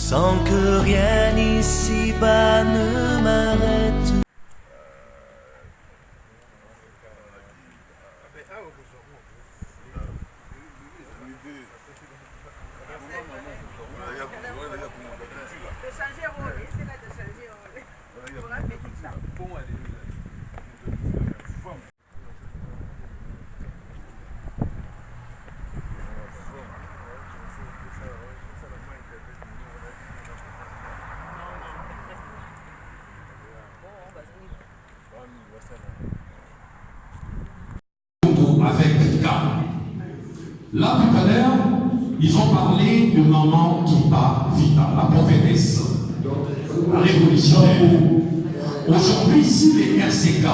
sans que rien ici-bas ne m'arrête. Avec K. Là, tout à l'heure, ils ont parlé de maman Kipa Vita, la prophétesse, la révolutionnaire. Aujourd'hui, si les RCK,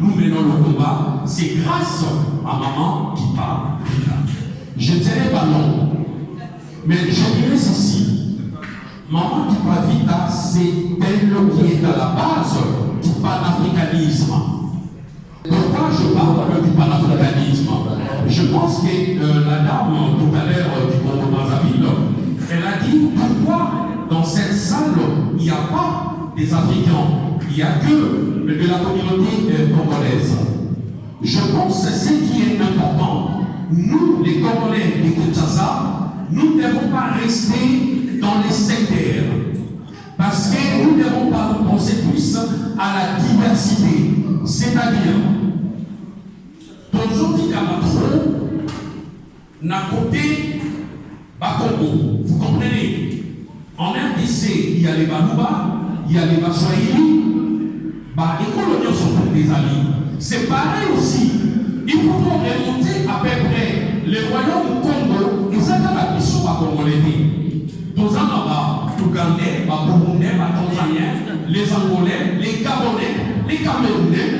nous menons le combat, c'est grâce à maman Kipa Vita. Je ne dirais pas non, mais je dirais ceci. Maman Kipa Vita, c'est elle qui est à la base du panafricanisme. Pourquoi je parle du panafricanisme? Je pense que la dame tout à l'heure du Congo-Brazzaville, elle a dit pourquoi dans cette salle il n'y a pas des Africains, il n'y a que de la communauté congolaise. Je pense que ce qui est important, nous les Congolais de Kinshasa, nous ne devons pas rester dans les secteurs parce que nous ne devons pas penser plus à la diversité, c'est-à-dire aujourd'hui, n'a côté Bakongo, vous comprenez? En RDC, il y a les Balouba, il y a les Baswahili, les coloniaux sont tous des alliés. C'est pareil aussi. Il faut remonter à peu près les royaumes Congo, et ça dans la mission à Congolais. Tous les Ougandais, les Burundais, les Tanzaniens, les Angolais, les Gabonais, les Camerounais.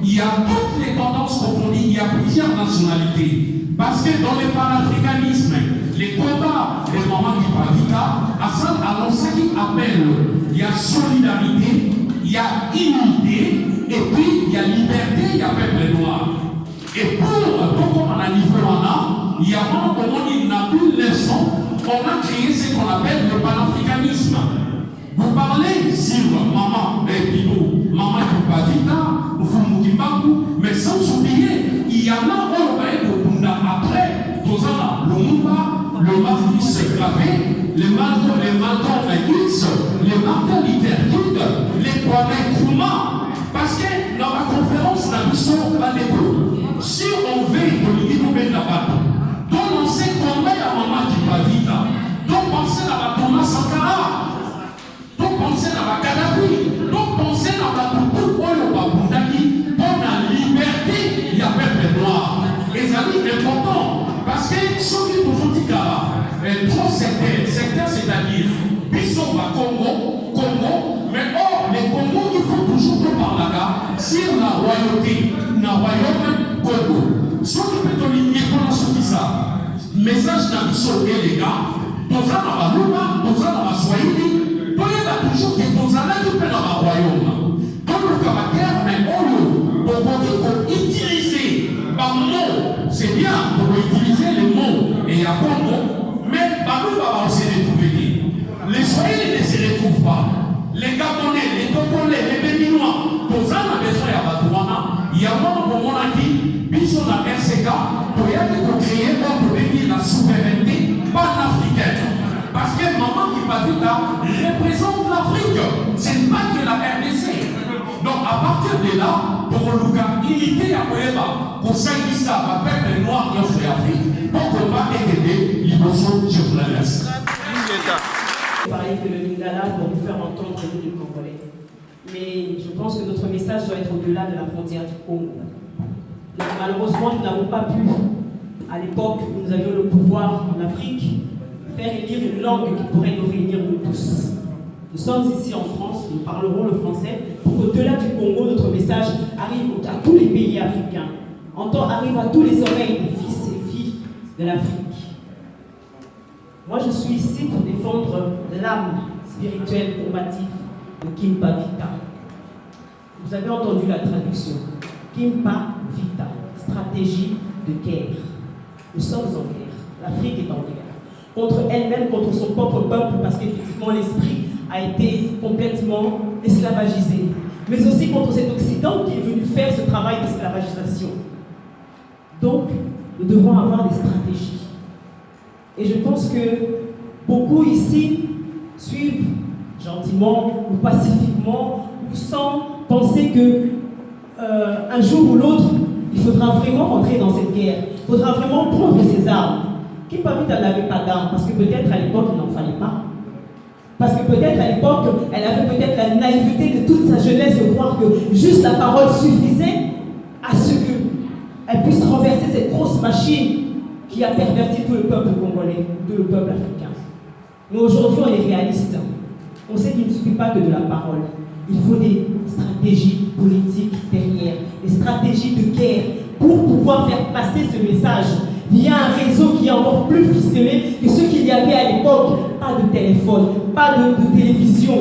Il y a toutes les tendances confondues, il y a plusieurs nationalités. Parce que dans le panafricanisme, les combats des mamans qui Vita, alors ce qui appelle, il y a solidarité, il y a unité, et puis il y a liberté, il y a peuple noir. Et pour comme on a niveau là, il y a vraiment comment il n'a plus de leçon, on a créé ce qu'on appelle le panafricanisme. Vous parlez sur maman et Pino, maman qui Vita, mais sans oublier, il y en a après, le Mumba, le Marquis gravé, les Malcolm X, les Martin Luther King, les Kwame Nkrumah. Parce que dans la conférence, la mission va l'école. Si on veut que nous la bateau, donc on sait combien il y a maman qui va vite, donc pensez à la Thomas Sankara, donc pensez à la Kadhafi, donc pensez à la Tutu Oyo Babundaki. Liberté, il y a peuple noir. Et ça dit important. Parce que ceux qui nous ont dit qu'il trop sectaires, c'est-à-dire, Bissot va Congo, mais or, les Congo, il faut toujours par là-bas sur la royauté, le royaume Congo. Ceux qui peuvent lier pour la ça. Message d'un Bissot et les gars, dans un Balouba, dans un Swahili, il y a toujours des dans un peu dans le royaume. Dans le caractère, mais pour utiliser par mot, c'est bien pour utiliser les mots et à Congo, mais Babou va se retrouver. Les Swahili ne se retrouvent pas. Les Gabonais, les Togolais, les Béninois, tous ça a besoin de Batouana. Il y a un moment où on a dit, Bissot la RCK, pour créer la souveraineté panafricaine. Parce que maman qui va vite représente l'Afrique. Ce n'est pas que la RDC. Donc à partir de là, pour le unité à Koeba, pour ça, va peuple noir dans l'Afrique, pour combattre et aider l'émotion, je vous la laisse. Pareil que le Lingala pour nous faire entendre les Congolais. Mais je pense que notre message doit être au-delà de la frontière du Congo. Donc, malheureusement, nous n'avons pas pu, à l'époque où nous avions le pouvoir en Afrique, faire élire une langue qui pourrait nous réunir nous tous. Nous sommes ici en France, nous parlerons le français, pour qu'au-delà du Congo, notre message arrive à tous les pays africains, arrive à tous les oreilles des fils et filles de l'Afrique. Moi, je suis ici pour défendre l'âme spirituelle combative de Kimpa Vita. Vous avez entendu la traduction. Kimpa Vita, stratégie de guerre. Nous sommes en guerre. L'Afrique est en guerre. contre elle-même, contre son propre peuple, parce qu'effectivement l'esprit a été complètement esclavagisé, mais aussi contre cet Occident qui est venu faire ce travail d'esclavagisation. Donc, nous devons avoir des stratégies. Et je pense que beaucoup ici suivent gentiment ou pacifiquement ou sans penser que un jour ou l'autre, il faudra vraiment rentrer dans cette guerre. Il faudra vraiment prendre ses armes. Kimpavita n'avait pas d'armes parce que peut-être à l'époque il n'en fallait pas. Parce que peut-être à l'époque, elle avait peut-être la naïveté de toute sa jeunesse de croire que juste la parole suffisait à ce qu'elle puisse renverser cette grosse machine qui a perverti tout le peuple congolais, tout le peuple africain. Mais aujourd'hui, on est réaliste. On sait qu'il ne suffit pas que de la parole. Il faut des stratégies politiques derrière, des stratégies de guerre pour pouvoir faire passer ce message via un réseau qui est encore plus ficelé que ce qu'il y avait à l'époque. Pas de téléphone, pas de télévision,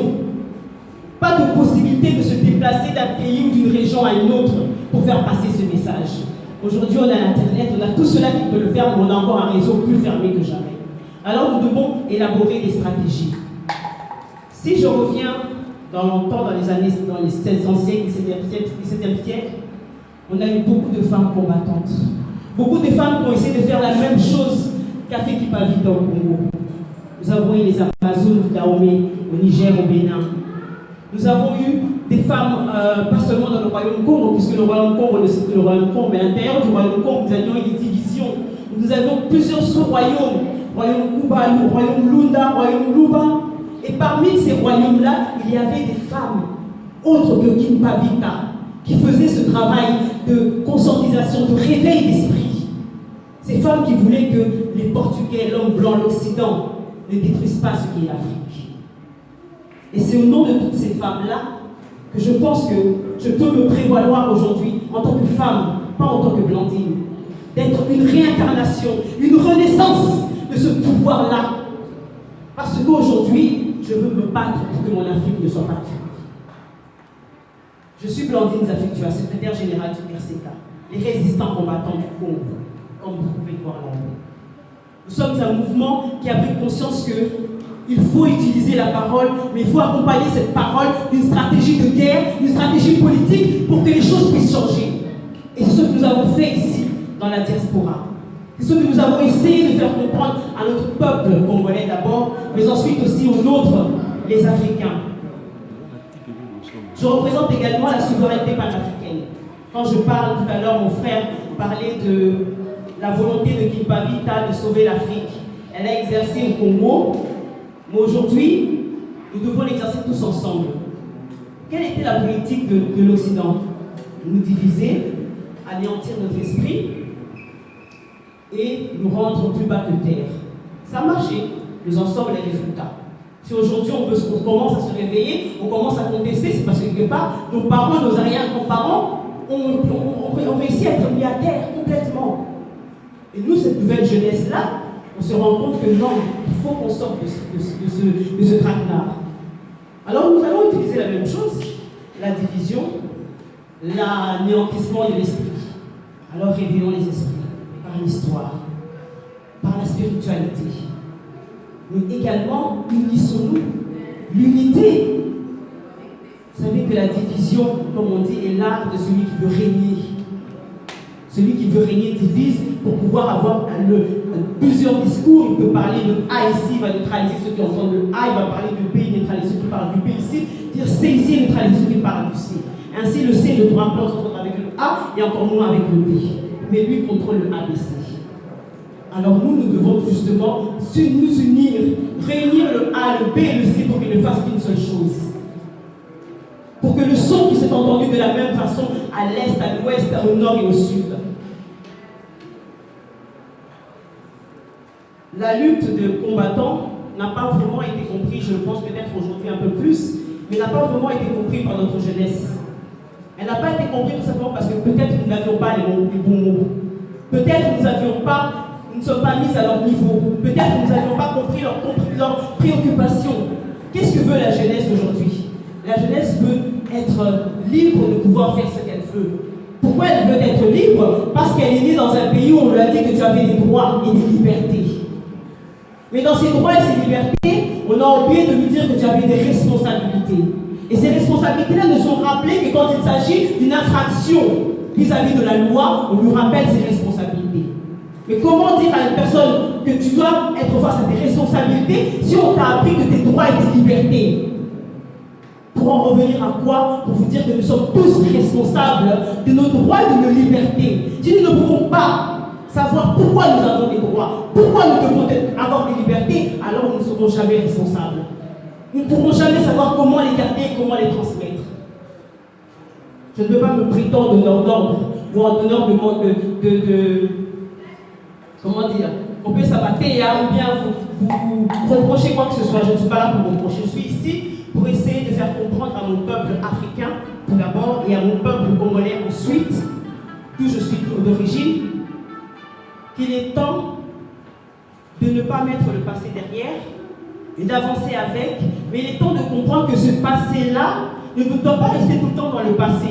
pas de possibilité de se déplacer d'un pays ou d'une région à une autre pour faire passer ce message. Aujourd'hui, on a l'Internet, on a tout cela qui peut le faire, mais on a encore un réseau plus fermé que jamais. Alors nous devons élaborer des stratégies. Si je reviens dans longtemps, dans les 16e siècle, 17e siècle, on a eu beaucoup de femmes combattantes. Beaucoup de femmes qui ont essayé de faire la même chose qu'a fait Kipavita au Congo. Nous avons eu les Amazones d'Ahomey au Niger, au Bénin. Nous avons eu des femmes, pas seulement dans le royaume Congo, puisque le royaume Congo ne c'est que le royaume Congo, mais à l'intérieur du royaume Congo, nous avions eu des divisions. Nous avions plusieurs sous-royaumes, royaume Kubalu, royaume Lunda, royaume Luba. Et parmi ces royaumes-là, il y avait des femmes, autres que Kimpavita, qui faisaient ce travail de conscientisation, de réveil d'esprit. Ces femmes qui voulaient que les Portugais, l'homme blanc, l'Occident, ne détruisent pas ce qui est l'Afrique. Et c'est au nom de toutes ces femmes-là que je pense que je peux me prévaloir aujourd'hui, en tant que femme, pas en tant que Blandine, d'être une réincarnation, une renaissance de ce pouvoir-là. Parce qu'aujourd'hui, je veux me battre pour que mon Afrique ne soit pas tuée. Je suis Blandine Zafitua, secrétaire générale du RCK, les résistants combattants du Congo, comme vous pouvez voir là. Nous sommes un mouvement qui a pris conscience qu'il faut utiliser la parole, mais il faut accompagner cette parole d'une stratégie de guerre, d'une stratégie politique pour que les choses puissent changer. Et c'est ce que nous avons fait ici, dans la diaspora. C'est ce que nous avons essayé de faire comprendre à notre peuple congolais d'abord, mais ensuite aussi aux nôtres, les Africains. Je représente également la souveraineté panafricaine. Quand je parle tout à l'heure, mon frère parlait de la volonté de Kimpavita de sauver l'Afrique. Elle a exercé au Congo, mais aujourd'hui, nous devons l'exercer tous ensemble. Quelle était la politique de l'Occident? Nous diviser, anéantir notre esprit et nous rendre plus bas que terre. Ça a marché, nous en sommes les résultats. Si aujourd'hui on commence à se réveiller, on commence à contester, c'est parce que quelque part, nos parents, nos arrière-grands-parents ont réussi à être mis à terre complètement. Et nous, cette nouvelle jeunesse-là, on se rend compte que non, il faut qu'on sorte de ce traquenard. Alors nous allons utiliser la même chose, la division, l'anéantissement de l'esprit. Alors réveillons les esprits par l'histoire, par la spiritualité. Mais également, unissons-nous. L'unité. Vous savez que la division, comme on dit, est l'art de celui qui veut régner. Celui qui veut régner divise pour pouvoir avoir plusieurs discours. Il peut parler de A ici, il va neutraliser ceux qui entendent le A, il va parler du B, il neutralise ceux qui parlent du B ici, dire C ici, il neutralise ceux qui parlent du C. Ainsi, le C ne pourra pas s'entendre avec le A et encore moins avec le B. Mais lui contrôle le ABC. Alors nous devons justement nous unir, réunir le A, le B et le C pour qu'ils ne fassent qu'une seule chose. Pour que le son puisse être entendu de la même façon à l'est, à l'ouest, au nord et au sud. La lutte de combattants n'a pas vraiment été comprise, je pense peut-être aujourd'hui un peu plus, mais n'a pas vraiment été comprise par notre jeunesse. Elle n'a pas été comprise tout simplement parce que peut-être nous n'avions pas les bons mots. Peut-être nous ne sommes pas mis à leur niveau. Peut-être nous n'avions pas compris leurs préoccupations. Qu'est-ce que veut la jeunesse aujourd'hui? La jeunesse veut être libre de pouvoir faire ce qu'elle veut. Pourquoi elle veut être libre? Parce qu'elle est née dans un pays où on lui a dit que tu avais des droits et des libertés. Mais dans ses droits et ses libertés, on a oublié de lui dire que tu avais des responsabilités. Et ces responsabilités-là ne sont rappelées que quand il s'agit d'une infraction vis-à-vis de la loi, on lui rappelle ses responsabilités. Mais comment dire à une personne que tu dois être face à tes responsabilités si on t'a appris que tes droits et tes libertés? Pour en revenir à quoi? Pour vous dire que nous sommes tous responsables de nos droits et de nos libertés. Si nous ne pouvons pas savoir pourquoi nous avons des droits, pourquoi nous devons avoir des libertés, alors nous ne serons jamais responsables. Nous ne pourrons jamais savoir comment les garder et comment les transmettre. Je ne veux pas me prétendre donneur d'ordre ou un donneur de comment dire, on peut s'abattre ou bien vous reprocher quoi que ce soit. Je ne suis pas là pour reprocher. Je suis ici pour essayer de faire comprendre à mon peuple africain, tout d'abord, et à mon peuple congolais ensuite, d'où je suis d'origine, qu'il est temps de ne pas mettre le passé derrière et d'avancer avec, mais il est temps de comprendre que ce passé-là ne doit pas rester tout le temps dans le passé.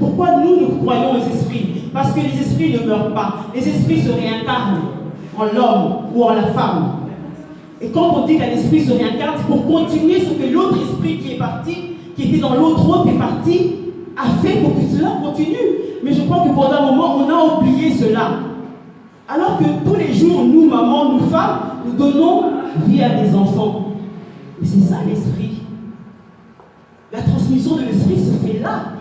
Pourquoi nous croyons aux esprits? Parce que les esprits ne meurent pas. Les esprits se réincarnent en l'homme ou en la femme. Et quand on dit qu'un esprit se réincarne, c'est pour continuer ce que l'autre esprit qui est parti, qui était dans l'autre autre est parti, a fait pour que cela continue. Mais je crois que pendant un moment, on a oublié cela. Alors que tous les jours, nous, mamans, nous, femmes, nous donnons vie à des enfants. Et c'est ça l'esprit. La transmission de l'esprit se fait là.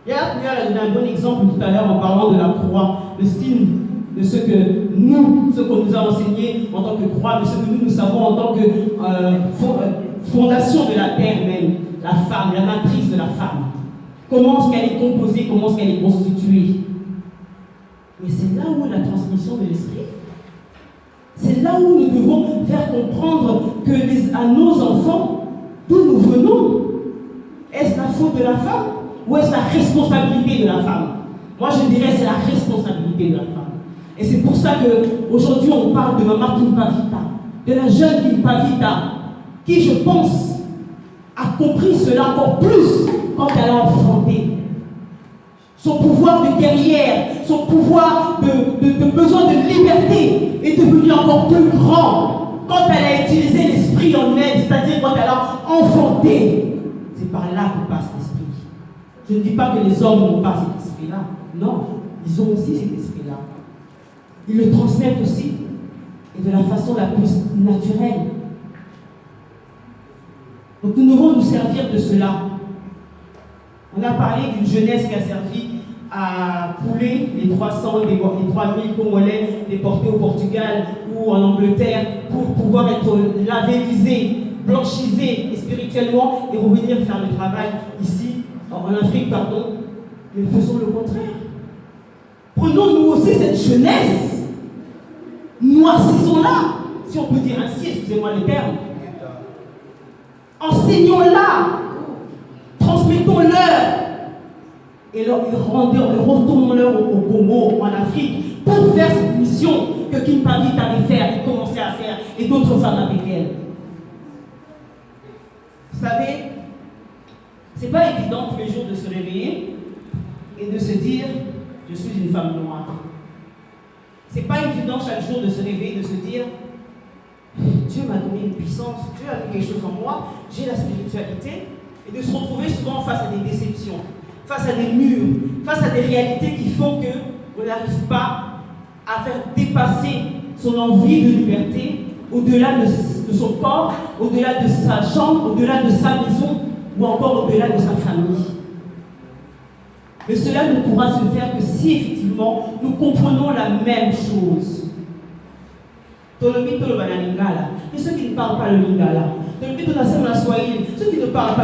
Hier, a donné un bon exemple tout à l'heure en parlant de la croix, le signe de ce que nous, ce qu'on nous a enseigné en tant que croix, de ce que nous savons en tant que fondation de la terre même, la femme, la matrice de la femme. Comment est-ce qu'elle est composée, comment est-ce qu'elle est constituée. Mais c'est là où est la transmission de l'esprit. C'est là où nous devons faire comprendre que à nos enfants, d'où nous venons. Est-ce la faute de la femme ou est-ce la responsabilité de la femme? Moi je dirais c'est la responsabilité de la femme. Et c'est pour ça qu'aujourd'hui on parle de Maman Kimpavita, de la jeune Kimpavita, qui je pense a compris cela encore plus quand elle a enfanté. Son pouvoir de guerrière, son pouvoir de besoin de liberté est devenu encore plus grand quand elle a utilisé l'esprit en elle, c'est-à-dire quand elle a enfanté. C'est par là que passe l'esprit. Je ne dis pas que les hommes n'ont pas cet esprit-là. Non, ils ont aussi cet esprit-là. Ils le transmettent aussi, et de la façon la plus naturelle. Donc nous devons nous servir de cela. On a parlé d'une jeunesse qui a servi à couler les 300, les 3000 Congolais déportés au Portugal ou en Angleterre pour pouvoir être labellisés, blanchisés et spirituellement et revenir faire le travail ici, en Afrique, pardon. Mais faisons le contraire. Prenons nous aussi cette jeunesse, noircissons-la, si on peut dire ainsi, excusez-moi le terme. Enseignons-la, transmettons-leur et retournons-leur au Congo, en Afrique, pour faire cette mission que Kimpavita avait fait et commençait à faire, et d'autres femmes avec elle. Vous savez, c'est pas évident tous les jours de se réveiller et de se dire je suis une femme noire. C'est pas évident chaque jour de se réveiller et de se dire Dieu m'a donné une puissance, Dieu a mis quelque chose en moi, j'ai la spiritualité, et de se retrouver souvent face à des déceptions, face à des murs, face à des réalités qui font qu'on n'arrive pas à faire dépasser son envie de liberté au-delà de son corps, au-delà de sa chambre, au-delà de sa maison ou encore au-delà de sa famille. Mais cela ne pourra se faire que si effectivement nous comprenons la même chose. Et ceux qui ne parlent pas le lingala, ceux qui ne parlent pas le swahili, ceux qui ne parlent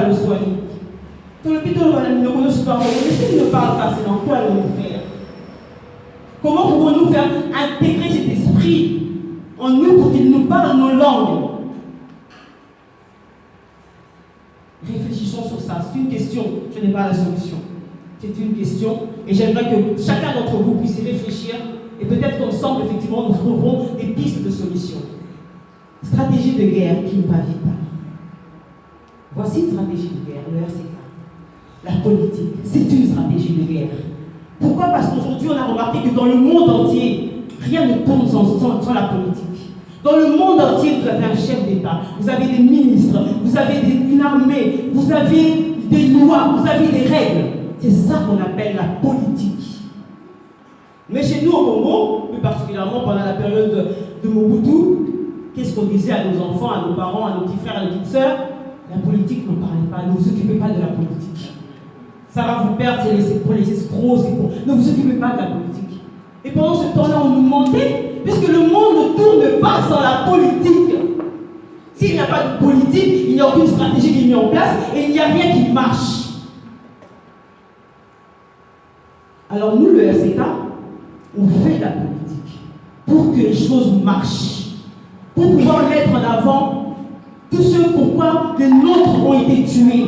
pas, c'est dans quoi nous faire? Comment pouvons-nous faire intégrer cet esprit en nous pour qu'il nous parle nos langues? Réfléchissons sur ça. C'est une question, je n'ai pas la solution. C'est une question et j'aimerais que chacun d'entre vous puisse y réfléchir et peut-être qu'ensemble, effectivement, nous trouverons des pistes de solutions. Stratégie de guerre qui ne va vite. Voici une stratégie de guerre, le RCK. La politique, c'est une stratégie de guerre. Pourquoi? Parce qu'aujourd'hui, on a remarqué que dans le monde entier, rien ne tourne sans la politique. Dans le monde entier, vous avez un chef d'État, vous avez des ministres, vous avez une armée, vous avez des lois, vous avez des règles. C'est ça qu'on appelle la politique. Mais chez nous au Congo, plus particulièrement pendant la période de Mobutu, qu'est-ce qu'on disait à nos enfants, à nos parents, à nos petits frères, à nos petites sœurs? La politique, ne parlez pas, ne vous occupez pas de la politique. Ça va vous perdre, c'est pour les escrocs, c'est pour... Ne vous occupez pas de la politique. Et pendant ce temps-là, on nous mentait, puisque le monde ne tourne pas sans la politique. S'il n'y a pas de politique, il n'y a aucune stratégie qui est mise en place et il n'y a rien qui marche. Alors nous, le RCK, on fait de la politique pour que les choses marchent, pour pouvoir mettre en avant tout ce pourquoi les nôtres ont été tués.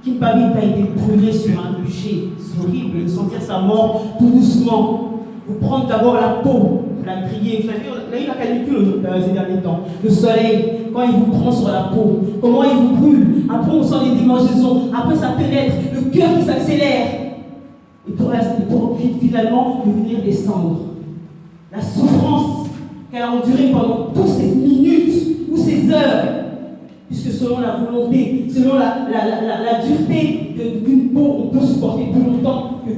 Kimpavita a été brûlé sur un bûcher. C'est horrible de sentir sa mort tout doucement. Vous prendre d'abord la peau, vous la griller. Vous savez, on a eu la canicule ces derniers temps. Le soleil, quand il vous prend sur la peau, comment il vous brûle. Après, on sent les démangeaisons. Après, ça pénètre, le cœur qui s'accélère. Et pour finalement devenir des cendres. La souffrance qu'elle a endurée pendant toutes ces minutes ou ces heures. Puisque selon la volonté, selon la dureté d'une peau, on peut supporter plus longtemps que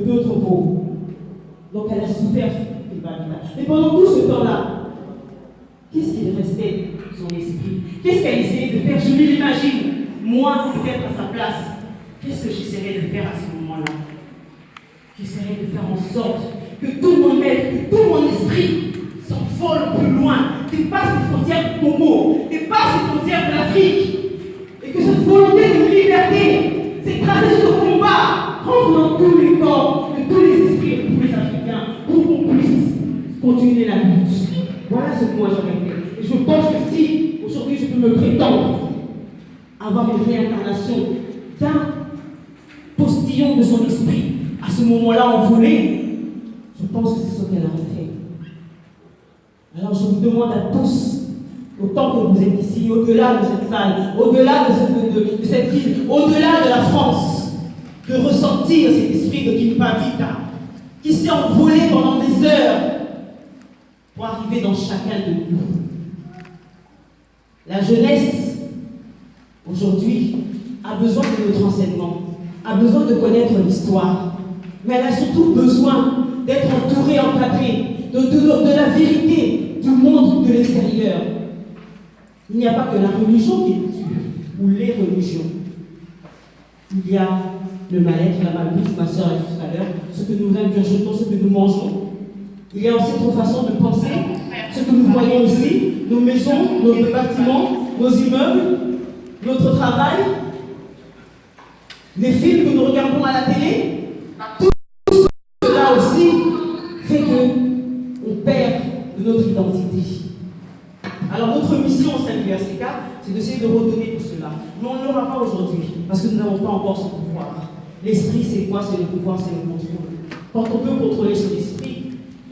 d'autres peaux. Donc elle a souffert. Et pendant tout ce temps-là, qu'est-ce qu'il restait de son esprit? Qu'est-ce qu'elle essayait de faire? Je me l'imagine, moi, peut-être à sa place. Qu'est-ce que j'essaierais de faire à ce moment-là? J'essaierais de faire en sorte que tout mon être, que tout mon esprit s'envole plus loin, dépasse les frontières du Congo, dépasse les frontières de l'Afrique, et que cette volonté de liberté, cette stratégie de combat, rentre dans tous les corps, de tous les esprits et de tous les Africains, pour qu'on puisse continuer la lutte. Voilà ce que moi j'aurais fait. Et je pense que si aujourd'hui je peux me prétendre avoir une réincarnation d'un postillon de son esprit, à ce moment-là envolé, je pense que c'est ce qu'elle aurait fait. Alors je vous demande à tous, autant que vous êtes ici, au-delà de cette salle, au-delà de cette ville, au-delà de la France, de ressentir cet esprit de Kimpavita qui s'est envolé pendant des heures pour arriver dans chacun de nous. La jeunesse, aujourd'hui, a besoin de notre enseignement, a besoin de connaître l'histoire, mais elle a surtout besoin d'être entourée, encadrée de la vérité du monde de l'extérieur. Il n'y a pas que la religion qui tue, ou les religions. Il y a le mal-être, la malbouffe, ma soeur a dit tout à l'heure, ce que nous ingurgitons, ce que nous mangeons. Il y a aussi notre façon de penser, ce que nous voyons ici, nos maisons, nos bâtiments, nos immeubles, notre travail, les films que nous regardons à la télé. Tout cela aussi fait qu'on perd de notre identité. Alors notre mission au sein du RCK, c'est d'essayer de redonner tout cela. Mais on ne l'aura pas aujourd'hui, parce que nous n'avons pas encore ce pouvoir. L'esprit, c'est quoi? C'est le pouvoir, c'est le contrôle. Quand on peut contrôler son esprit,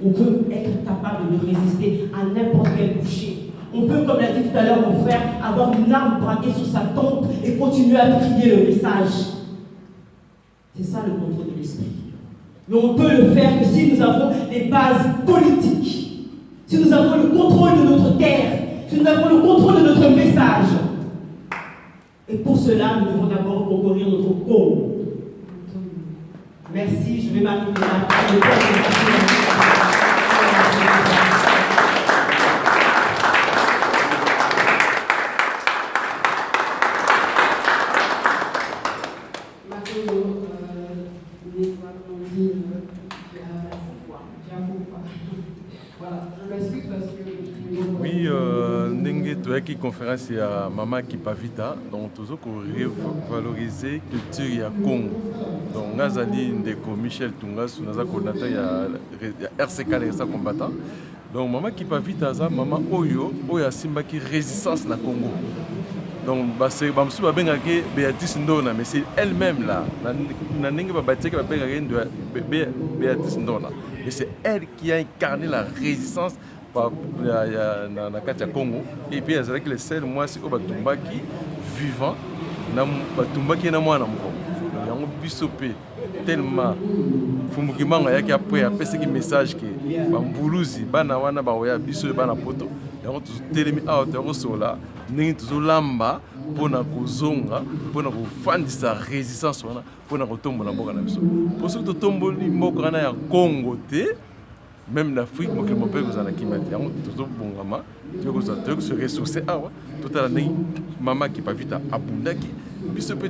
on peut être capable de résister à n'importe quel boucher. On peut, comme l'a dit tout à l'heure mon frère, avoir une arme braquée sur sa tombe et continuer à crier le message. C'est ça le contrôle de l'esprit. Mais on peut le faire que si nous avons les bases politiques, si nous avons le contrôle de notre terre, si nous avons le contrôle de notre message. Et pour cela, nous devons d'abord concourir notre cause. Merci, je vais m'arrêter là. Oui, ndenge toyaki conférence ya Mama Kimpavita, donc toujours pour revaloriser culture ya Congo. Donc ngazali ndeko Michel Tungasu naza coordinateur ya RCK les combattants. Donc Mama Kimpavita aza mama oyo asimbaki résistance na Congo. Donc c'est bamsu babengaki Béatrice Ndona, mais c'est elle-même là. Na ndenge babatiaki babengaki Béatrice Ndona. Et c'est elle qui a incarné la résistance na kati ya Congo. Et puis elle que les seuls moi c'est au batumbaki vivant na batumbaki na mwana moko. Yango bisope tellement fumukimanga yaki après apesa ki message que bambuluzi bana wana ba oya biso bana poto yango tozotelemi awa toyakosola ndenge tozolamba mpona kozonga mpona kofandisa résistance wana mpona kotombola mboka na biso po soki totomboli mboka wana ya Congo te même l'Afrique mokili mopeke kozala na kimia te yango tozobongama toyoki se ressource awa totala ndenge mama Kipavita abundaki biso mpe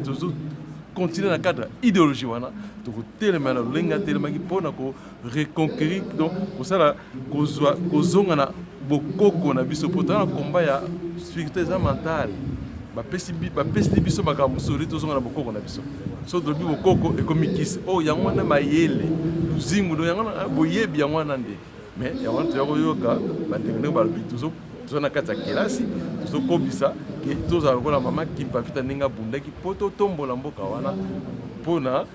continuer na cadre idéologie wana tokotelema na lolenga telemaki mpona reconquérir donc kosala kozonga na bokoko na biso mpo tozala na combat ya spiritualité eza mentale bapesi biso makambo mosusu tozonga na bokoko na biso so tolobi bokoko ekomi kisi oyo yango wana mayele luzingu do yango boyebi yango wana nde mais yango wana toya koyoka bandenge ndenge balobi toza na kati ya kelasi tozokobisa ke tozala lokola mama Kipavita ndenge abundaki mpo totombola mboka wana mpona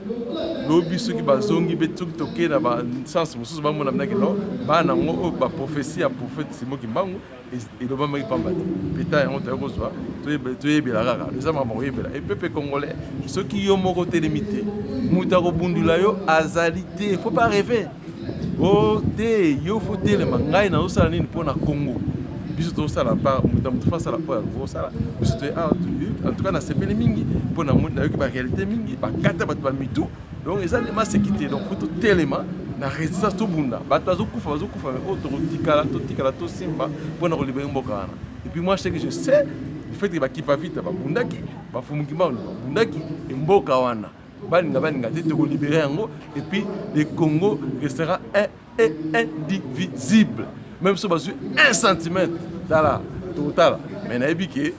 lobi soki bazongi mpe soki tokei na basense mosusu bamona minaki no bana yango oyo baprophétie ya prophète Simon Kimbangu elobamaki pamba te peta yango toya kozwa toyebela kaka eza makambo koyebela epepe congolais soki yo moko telemi te moto akobundula yo azali te faut pas rêver o te yo fo telema ngai nazosala nini mpona Congo biso tozosala pa moto fasala mpo ya kozosala biso toye awa en tout cas nasepeli mingi mpona nayoki baréalité mingi bakata bato bamitu donc eza lema sekite donc fo totelema na résistance tobunda bato bazokufa oyo totikala tosimba mpona kolibere mboka wana et puis moi je sais que je sais le fait que Kipavita babundaki bafumuki mbango babundaki mboka wana baninga te tokolibere yango et puis le Congo restera indivisible même si on a 1 centimètre dans la totale, mais on a vu que le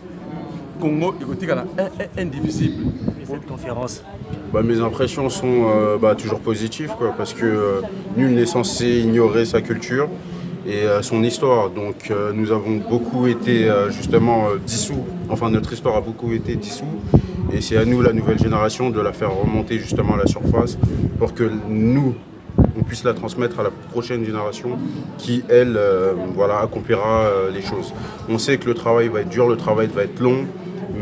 Congo est indivisible. Cette conférence. Mes impressions sont toujours positives quoi, parce que nul n'est censé ignorer sa culture et son histoire. Donc nous avons beaucoup été justement dissous, enfin notre histoire a beaucoup été dissous et c'est à nous, la nouvelle génération, de la faire remonter justement à la surface pour que nous, on puisse la transmettre à la prochaine génération qui, elle, accomplira les choses. On sait que le travail va être dur, le travail va être long,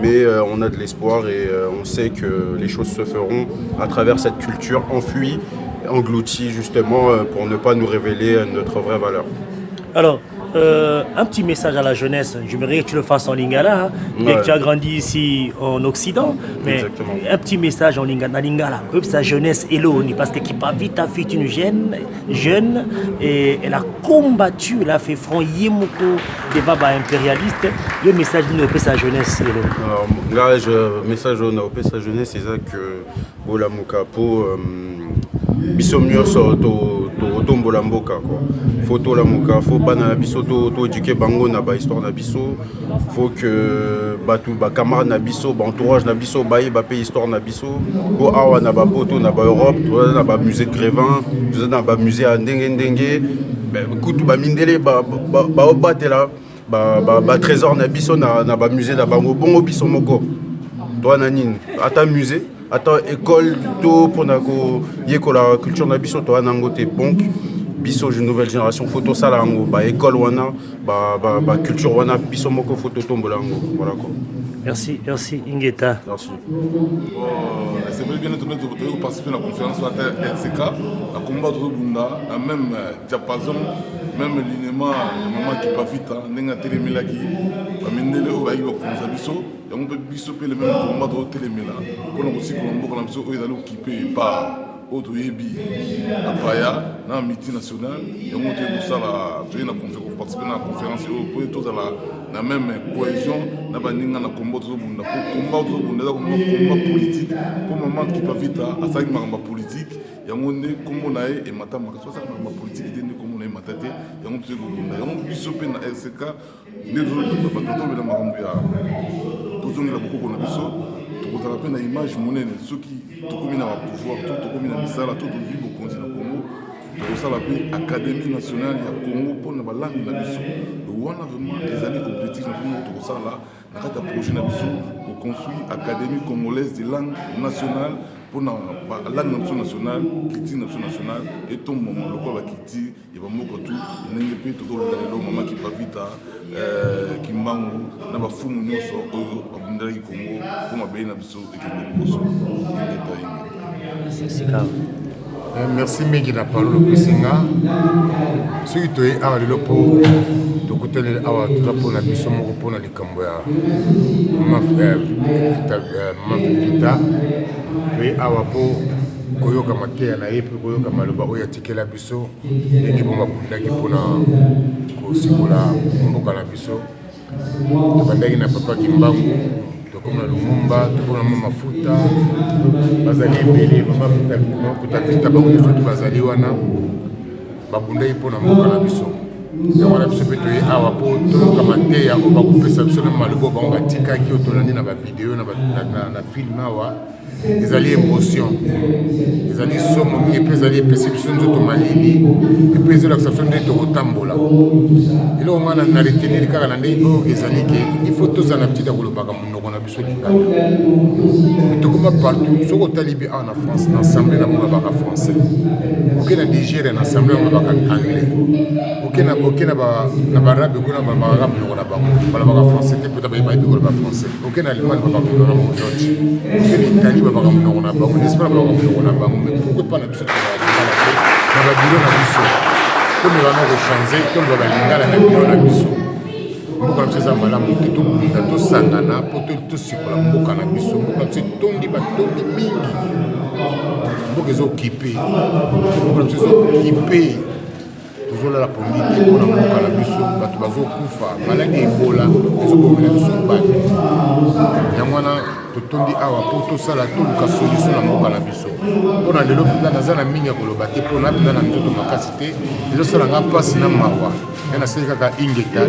mais on a de l'espoir et on sait que les choses se feront à travers cette culture enfuie, engloutie justement pour ne pas nous révéler notre vraie valeur. Alors, un petit message à la jeunesse. J'aimerais que tu le fasses en lingala, hein, mais que tu as grandi ici en Occident. Mais exactement. Un petit message en lingala. Sa jeunesse est l'ONU, parce que Kipavita fut une jeune et elle a combattu, elle a fait front Yemoko des babas impérialistes. Le message de sa jeunesse est l'ONU. Alors, là, le message de sa jeunesse, c'est ça que Ola Mukapo. Biso myoso to tombola mboka quoi. Faut to la muka, faut bana biso to éduquer bango na ba histoire na biso. Faut que batu ba camarade na biso, ba entourage na biso, ba pays histoire na biso. Ko awa na ba poto na ba Europe, na ba musée de Grévin, na ba musée à ndenge. Kutu ba mindele ba batela ba trésor na biso na ba musée na bango bongo biso moko. Toi na nini? Ata musée attends école to pour la culture na biso to anangote donc biso une nouvelle génération photo sala ngo ba école wana ba culture wana biso moko photo tombola ngo voilà quoi. Merci Ingeta. Merci. C'est bien de participer à la conférence sur la RCK, à combattre le Bunda, à même diapason, même l'inéma, maman Kipavita, n'enga télémélaki, à Mendele ou Aïba Konzabiso, et on peut bisoper le même combat de téléméla. Pour nous aussi, qu'on a besoin d'eux occupés par autre Yebi, à Paya, dans un meeting national, et on monte pour ça, pour participer à la conférence, pour tous la même cohésion, na baninga na combat de Bunda, pour combat politique, pour maman Kipavita, à ça qui m'a politique, et on est comme on a et matin, ça m'a politique, et comme on a matate, et on peut Bunda, et on peut bisoper na RCK, les autres, mais la marambia, tout le monde a beaucoup qu'on a biso. Pour te rappeler l'image monnaie, ceux qui tout comme il a pouvoir, tout comme il a mis ça, tout le vie au continent Congo, pour ça l'appeler Académie nationale du Congo pour la langue de la biso. Le one a vraiment des années objectifs pour ça là, dans le projet de la biso pour construire Académie congolaise des langues nationales pour la langue nationale, critique nationale et tout moment le quoi critique, il va beaucoup tout, il n'y a pas tout le moment qui Kipavita, Kimbangu, na ba fumu nyoso oyo abundala ki Congo pour ma na biso et que merci Megi na parole le Kusinga. Ce qui est à l'époque, donc tokutaneli awa toza mpona biso moko mpona likambo ya mavita mpe awa mpo koyoka mateya na ye mpe koyoka maloba oyo atikela biso ndenge bo babundaki mpona kosikola mboka na biso tobandaki na papa kimbangu tokoma na lumumba tokoma na mama mafuta bazali ebele mafuta vita bango nyonso bazali wana babundaki mpona mboka na biso yango wana biso mpe toye awa mpo toyoka mateya oyo bakopesa biso na maloba bango batikaki oyo tolandi na bavideo na filme awa ezali émotion ezali somo mingi mpe ezali epesi biso nzoto malili epe ezolakisa biso ndenge tokotambola eloko nga na retenir kaka na ndenge oyo ezali ke ifo tozala na petite ya kolobaka monoko na biso lingala tokoma partout soki otali bi awa na france na assemblée na mongo baka français oke na nigeria na assemblée na mongo baka anglais oke na barabe kuna babaka monoko na bango balobaka français te peut-être bayebi koloba français oke na allemagne babaka monoko na bango note oke na italie babaka monoko na bango n'espère babaka monoko na bango mais pourquoi pas na biso na babilo na biso tomibana kochange toloba balingala na bilo na biso mboka na biso eza malamu te tobunda tosangana mpo tosikola mboka na biso mboka na biso etondi batondi mingi mboka ezokipe mboka na biso ezokipe tozolala pongi te mpona mboka na biso bato bazokufa maladi ebola ezobomela biso bani yango wana totondi awa mpo tosala toluka solution na mboka na biso mpona lelo mpenza naza na mingi ya koloba te mpona mpenza na nzoto makasi te ezosala nga mpasi na mawa ya nasali kaka ingeta